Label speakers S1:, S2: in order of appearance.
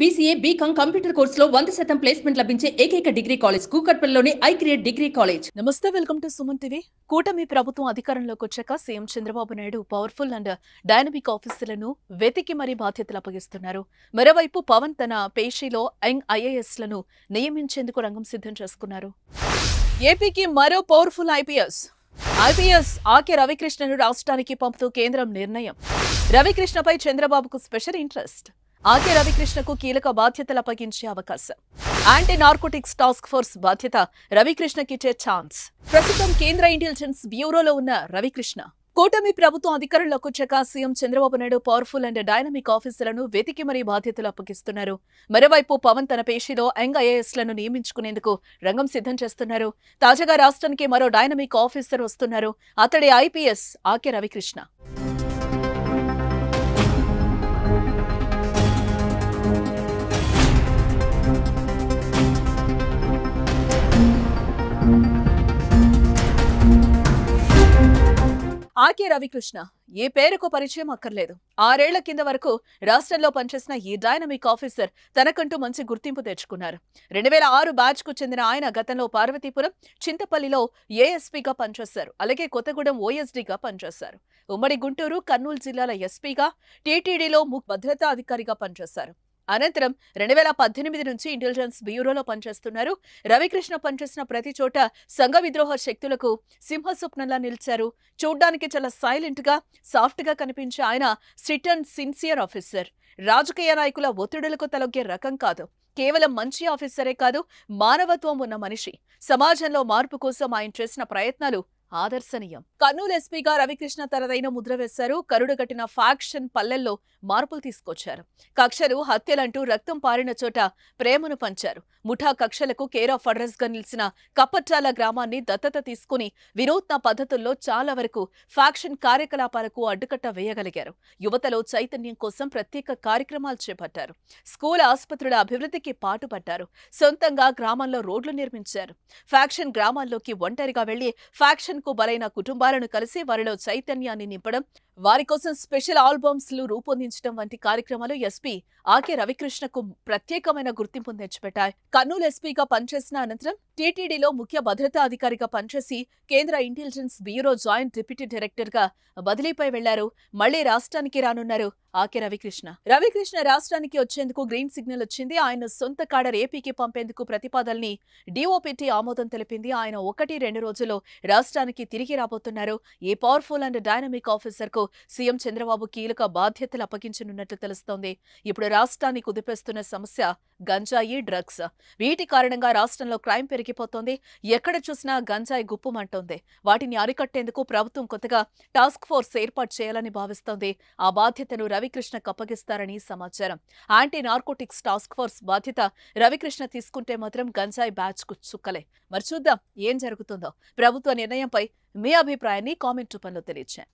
S1: BCA, BCom computer కోర్సులో 100% placement లభించే ఏకైక డిగ్రీ కాలేజ్ కూకట్పల్లిలోని ఐక్రియేట్ డిగ్రీ కాలేజ్.
S2: నమస్తే, వెల్కమ్ టు సుమన్ టీవీ. కూటమి ప్రభుత్వం అధికారంలోకి వచ్చాక CM Chandrababu Naidu powerful and dynamic ఆఫీసర్లను వెతికి మరీ బాధ్యతలు అప్పగిస్తున్నారు. మరోవైపు పవన్ తన పేషీలో యంగ్ ఐఏఎస్లను నియమించేందుకు రంగం సిద్ధం చేసుకున్నారు. ఏపీకి మరో పవర్ఫుల్ ఐపీఎస్ ఆకే రవికృష్ణను రాష్ట్రానికి పంపుతూ కేంద్రం నిర్ణయం. రవికృష్ణపై చంద్రబాబుకు స్పెషల్ ఇంట్రెస్ట్. ఆకే రవికృష్ణకు కీలక బాధ్యతలు అప్పగించే అవకాశం. యాంటీ నార్కోటిక్స్ టాస్క్ ఫోర్స్ బాధ్యత రవికృష్ణకిచ్చే ఛాన్స్. ప్రస్తుతం కేంద్ర ఇంటెలిజెన్స్ బ్యూరోలో ఉన్న రవికృష్ణ కూటమి ప్రభుత్వం అధికారంలోకి వచ్చాక CM Chandrababu Naidu powerful and dynamic ఆఫీసర్లను వెతికి మరీ బాధ్యతలు అప్పగిస్తున్నారు. మరోవైపు పవన్ తన పేషీలో యంగ్ ఐఏఎస్లను నియమించుకునేందుకు రంగం సిద్ధం చేస్తున్నారు. తాజాగా రాష్ట్రానికి మరో డైనమిక్ ఆఫీసర్ వస్తున్నారు. అతడి ఐపీఎస్ ఆకే రవికృష్ణ. ఆకే రవికృష్ణ ఏ పేరుకు పరిచయం అక్కర్లేదు. 6 ఏళ్ల కింద వరకు రాష్ట్రంలో పనిచేసిన ఈ డైనమిక్ ఆఫీసర్ తనకంటూ మంచి గుర్తింపు తెచ్చుకున్నారు. 2006 బ్యాచ్ కు చెందిన ఆయన గతంలో పార్వతీపురం, చింతపల్లిలో ఏఎస్పీగా పనిచేశారు. అలాగే కొత్తగూడెం ఓఎస్డీగా పనిచేశారు. ఉమ్మడి గుంటూరు, కర్నూలు జిల్లాల ఎస్పీగా, టీటీడీలో భద్రతా అధికారిగా పనిచేశారు. అనంతరం 2018 నుంచి ఇంటెలిజెన్స్ బ్యూరోలో పనిచేస్తున్నారు. రవికృష్ణ పనిచేసిన ప్రతి చోట సంఘ విద్రోహ శక్తులకు సింహస్వప్నంలా నిలిచారు. చూడ్డానికి చాలా సైలెంట్ గా, సాఫ్ట్ గా కనిపించే ఆయన స్ట్రిక్ట్ అండ్ సిన్సియర్ ఆఫీసర్. రాజకీయ నాయకుల ఒత్తిడులకు తలొగ్గే రకం కాదు. కేవలం మంచి ఆఫీసరే కాదు, మానవత్వం ఉన్న మనిషి. సమాజంలో మార్పు కోసం ఆయన చేసిన ప్రయత్నాలు ఆదర్శనీయం. కర్నూలు ఎస్పీగా రవికృష్ణ తనదైన ముద్ర వేశారు. కరుడుగట్టిన ఫ్యాక్షన్ పల్లెల్లో మార్పులు తీసుకొచ్చారు. కక్షలు, హత్యలంటూ రక్తం పారిన చోట ప్రేమను పంచారు. ముఠా కక్షలకు కేర్ ఆఫ్ అడ్రస్ గా నిలిచిన కప్పట్టాల గ్రామాన్ని దత్తత తీసుకుని వినూత్న పద్ధతుల్లో చాలా వరకు ఫ్యాక్షన్ కార్యకలాపాలకు అడ్డుకట్ట వేయగలిగారు. యువతలో చైతన్యం కోసం ప్రత్యేక కార్యక్రమాలు చేపట్టారు. స్కూల్, ఆసుపత్రుల అభివృద్ధికి పాటుపడ్డారు. సొంతంగా గ్రామంలో రోడ్లు నిర్మించారు. ఫ్యాక్షన్ గ్రామాల్లోకి ఒంటరిగా వెళ్లి ఫ్యాక్షన్ కు బలైన కుటుంబాలను కలిసి వారిలో చైతన్యాన్ని నింపడం, వారి కోసం స్పెషల్ ఆల్బమ్స్ లు రూపొందించడం వంటి కార్యక్రమాలు ఎస్పీ ఆకే రవికృష్ణకు ప్రత్యేకమైన గుర్తింపు తెచ్చిపెట్టాయి. కర్నూలు ఎస్పీగా పనిచేసిన అనంతరం టీటీడీలో ముఖ్య భద్రతా అధికారిగా పనిచేసి కేంద్ర intelligence bureau joint deputy director గా బదిలీపై వెళ్లారు. మళ్లీ రాష్ట్రానికి రానున్నారు ఆకే రవికృష్ణ. రవికృష్ణ రాష్ట్రానికి వచ్చేందుకు గ్రీన్ సిగ్నల్ వచ్చింది. ఆయన సొంత కాడర్ ఏపీకి పంపేందుకు ప్రతిపాదనని డిఓపిటి ఆమోదం తెలిపింది. ఆయన 1-2 రోజుల్లో రాష్ట్రానికి తిరిగి రాబోతున్నారు. ఈ పవర్ఫుల్ అండ్ డైనమిక్ ఆఫీసర్ కు సీఎం చంద్రబాబు కీలక బాధ్యతలు అప్పగించనున్నట్లు తెలుస్తోంది. ఇప్పుడు రాష్ట్రాన్ని కుదిపేస్తున్న సమస్య గంజాయి, డ్రగ్స్. వీటి కారణంగా రాష్ట్రంలో క్రైమ్ పెరిగిపోతోంది. ఎక్కడ చూసినా గంజాయి గుప్పుమంటోంది. వాటిని అరికట్టేందుకు ప్రభుత్వం కొత్తగా టాస్క్ ఫోర్స్ ఏర్పాటు చేయాలని భావిస్తోంది. ఆ బాధ్యతను రవికృష్ణకు అప్పగిస్తారని సమాచారం. యాంటీ నార్కోటిక్స్ టాస్క్ ఫోర్స్ బాధ్యత రవికృష్ణ తీసుకుంటే మాత్రం గంజాయి బ్యాచ్ కు చుక్కలే. మరి చూద్దాం ఏం జరుగుతుందో. ప్రభుత్వ నిర్ణయంపై మీ అభిప్రాయాన్ని కామెంట్ రూపంలో తెలియజేయండి.